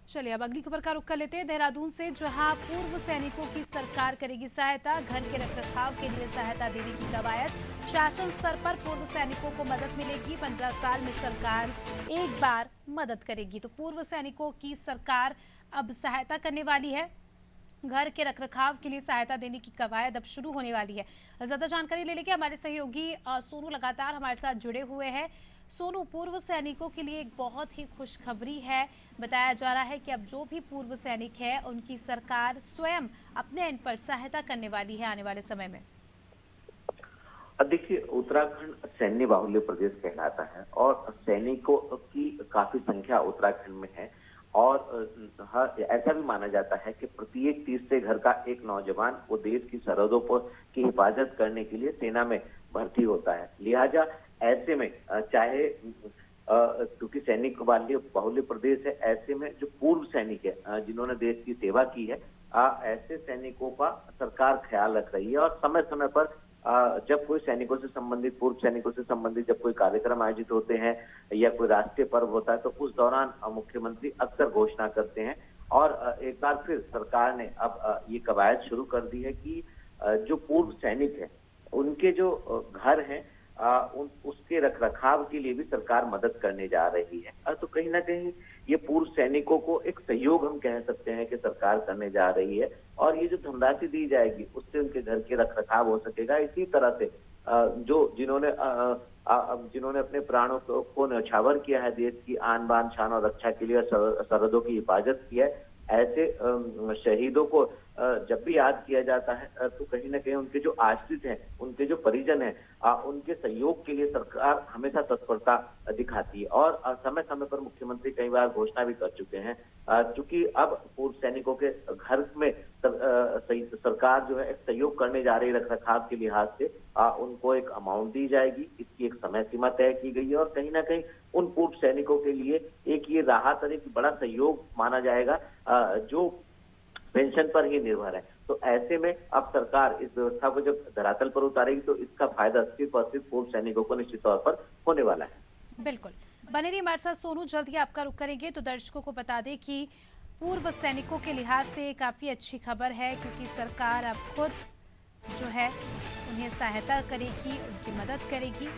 चलिए अब अगली खबर का रुख कर लेते हैं देहरादून से, जहां पूर्व सैनिकों की सरकार करेगी सहायता। घर के रखरखाव के लिए सहायता देने की कवायद। शासन स्तर पर पूर्व सैनिकों को मदद मिलेगी। 15 साल में सरकार एक बार मदद करेगी। तो पूर्व सैनिकों की सरकार अब सहायता करने वाली है। घर के रखरखाव के लिए सहायता देने की कवायद अब शुरू होने वाली है। ज्यादा जानकारी ले लेंगे हमारे सहयोगी सोनू लगातार हमारे साथ जुड़े हुए हैं। सोनू, पूर्व सैनिकों के लिए एक बहुत ही खुशखबरी है। बताया जा रहा है कि अब जो भी पूर्व सैनिक है उनकी सरकार स्वयं अपने एंड पर सहायता करने वाली है आने वाले समय में। देखिए, उत्तराखंड सैन्य बाहुल्य प्रदेश कहलाता है और सैनिकों की काफी संख्या उत्तराखंड में है। और ऐसा भी माना जाता है कि प्रत्येक तीसरे घर का एक नौजवान वो देश की सरहदों पर की हिफाजत करने के लिए सेना में भर्ती होता है। लिहाजा ऐसे में चाहे क्योंकि सैनिक बाहुल्य प्रदेश है, ऐसे में जो पूर्व सैनिक है जिन्होंने देश की सेवा की है, ऐसे सैनिकों का सरकार ख्याल रख रही है। और समय समय पर जब कोई सैनिकों से संबंधित, पूर्व सैनिकों से संबंधित जब कोई कार्यक्रम आयोजित होते हैं या कोई राष्ट्रीय पर्व होता है, तो उस दौरान मुख्यमंत्री अक्सर घोषणा करते हैं। और एक बार फिर सरकार ने अब ये कवायद शुरू कर दी है कि जो पूर्व सैनिक है उनके जो घर हैं उसके रखरखाव के लिए भी सरकार मदद करने जा रही है। तो कहीं ना कहीं ये पूर्व सैनिकों को एक सहयोग हम कह सकते हैं कि सरकार करने जा रही है। और ये जो धनराशि दी जाएगी उससे उनके घर के रखरखाव हो सकेगा। इसी तरह से जिन्होंने अपने प्राणों को न्यौछावर किया है देश की आन बान शान और रक्षा के लिए और सरहदों की हिफाजत की है, ऐसे शहीदों को जब भी याद किया जाता है तो कहीं ना कहीं उनके जो आश्रित हैं, उनके जो परिजन हैं, उनके सहयोग के लिए सरकार हमेशा तत्परता दिखाती है। और समय समय पर मुख्यमंत्री कई बार घोषणा भी कर चुके हैं। चूंकि अब पूर्व सैनिकों के घर में सरकार जो है एक सहयोग करने जा रही है रखरखाव के लिहाज से, उनको एक अमाउंट दी जाएगी। इसकी एक समय सीमा तय की गई है और कहीं ना कहीं उन पूर्व सैनिकों के लिए एक ये राहत और एक बड़ा सहयोग माना जाएगा जो पेंशन पर ही निर्भर है। तो ऐसे में अब सरकार इस व्यवस्था को जब धरातल पर उतारेगी तो इसका फायदा सिर्फ और सिर्फ पूर्व सैनिकों को निश्चित तौर पर होने वाला है। बिल्कुल, बने रहिए हमारे साथ सोनू। जल्द ही आपका रुख करेंगे। तो दर्शकों को बता दें कि पूर्व सैनिकों के लिहाज से काफी अच्छी खबर है, क्योंकि सरकार अब खुद जो है उन्हें सहायता करेगी, उनकी मदद करेगी।